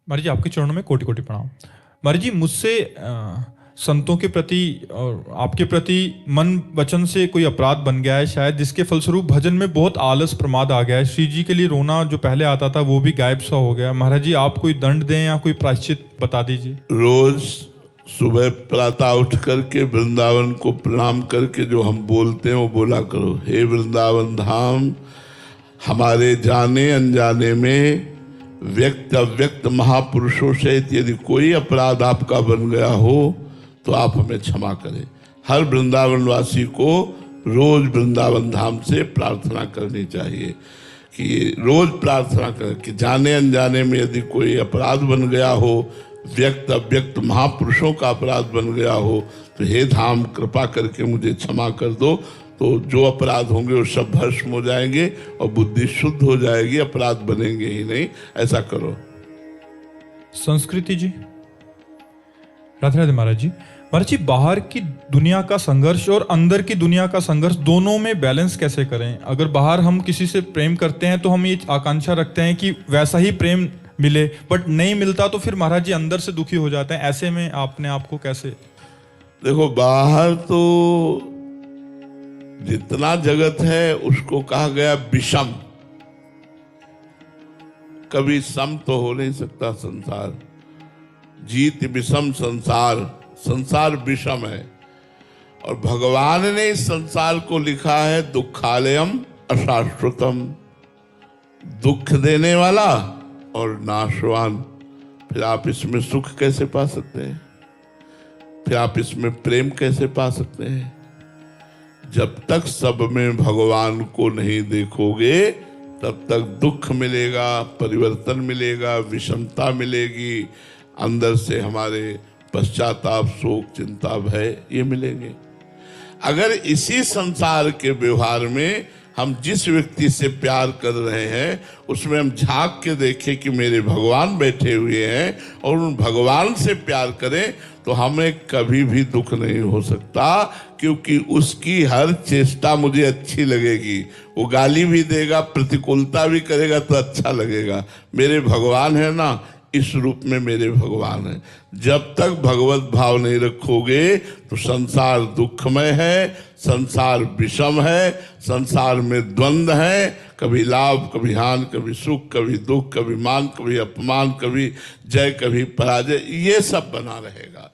महाराज जी आपके चरणों में कोटि कोटि प्रणाम। महाराज जी मुझसे संतों के प्रति और आपके प्रति मन वचन से कोई अपराध बन गया है शायद, जिसके फलस्वरूप भजन में बहुत आलस प्रमाद आ गया है। श्री जी के लिए रोना जो पहले आता था वो भी गायब सा हो गया। महाराज जी आप कोई दंड दें या कोई प्रायश्चित बता दीजिए। रोज सुबह प्रातः उठ करके वृंदावन को प्रणाम करके जो हम बोलते हैं वो बोला करो, हे वृंदावन धाम, हमारे जाने अनजाने में व्यक्त अव्यक्त महापुरुषों से यदि कोई अपराध आपका बन गया हो तो आप हमें क्षमा करें। हर वृंदावन वासी को रोज वृंदावन धाम से प्रार्थना करनी चाहिए कि रोज प्रार्थना करें कि जाने अनजाने में यदि कोई अपराध बन गया हो, व्यक्त अव्यक्त महापुरुषों का अपराध बन गया हो तो हे धाम कृपा करके मुझे क्षमा कर दो। तो जो अपराध होंगे वो सब भस्म हो जाएंगे और बुद्धि शुद्ध हो जाएगी, अपराध बनेंगे ही नहीं। ऐसा करो। संस्कृति जी, राधे राधे महाराज जी। महाराज जी बाहर की दुनिया का संघर्ष और अंदर की दुनिया का संघर्ष दोनों में बैलेंस कैसे करें? अगर बाहर हम किसी से प्रेम करते हैं तो हम ये आकांक्षा रखते हैं कि वैसा ही प्रेम मिले, बट नहीं मिलता तो फिर महाराज जी अंदर से दुखी हो जाते हैं। ऐसे में आपने आपको कैसे? देखो, बाहर तो जितना जगत है उसको कहा गया विषम, कभी सम तो हो नहीं सकता संसार। जीत विषम संसार, संसार विषम है। और भगवान ने इस संसार को लिखा है दुखालयम अशाश्वतम, दुख देने वाला और नाशवान। फिर आप इसमें सुख कैसे पा सकते हैं? फिर आप इसमें प्रेम कैसे पा सकते हैं? जब तक सब में भगवान को नहीं देखोगे तब तक दुख मिलेगा, परिवर्तन मिलेगा, विषमता मिलेगी, अंदर से हमारे पश्चाताप, शोक, चिंता, भय ये मिलेंगे। अगर इसी संसार के व्यवहार में हम जिस व्यक्ति से प्यार कर रहे हैं उसमें हम झांक के देखें कि मेरे भगवान बैठे हुए हैं और उन भगवान से प्यार करें तो हमें कभी भी दुख नहीं हो सकता, क्योंकि उसकी हर चेष्टा मुझे अच्छी लगेगी। वो गाली भी देगा, प्रतिकूलता भी करेगा तो अच्छा लगेगा। मेरे भगवान है ना, इस रूप में मेरे भगवान है। जब तक भगवत भाव नहीं रखोगे तो संसार दुखमय है, संसार विषम है, संसार में द्वंद्व है, कभी लाभ कभी हानि, कभी सुख कभी दुख, कभी मान कभी अपमान, कभी जय कभी पराजय, ये सब बना रहेगा।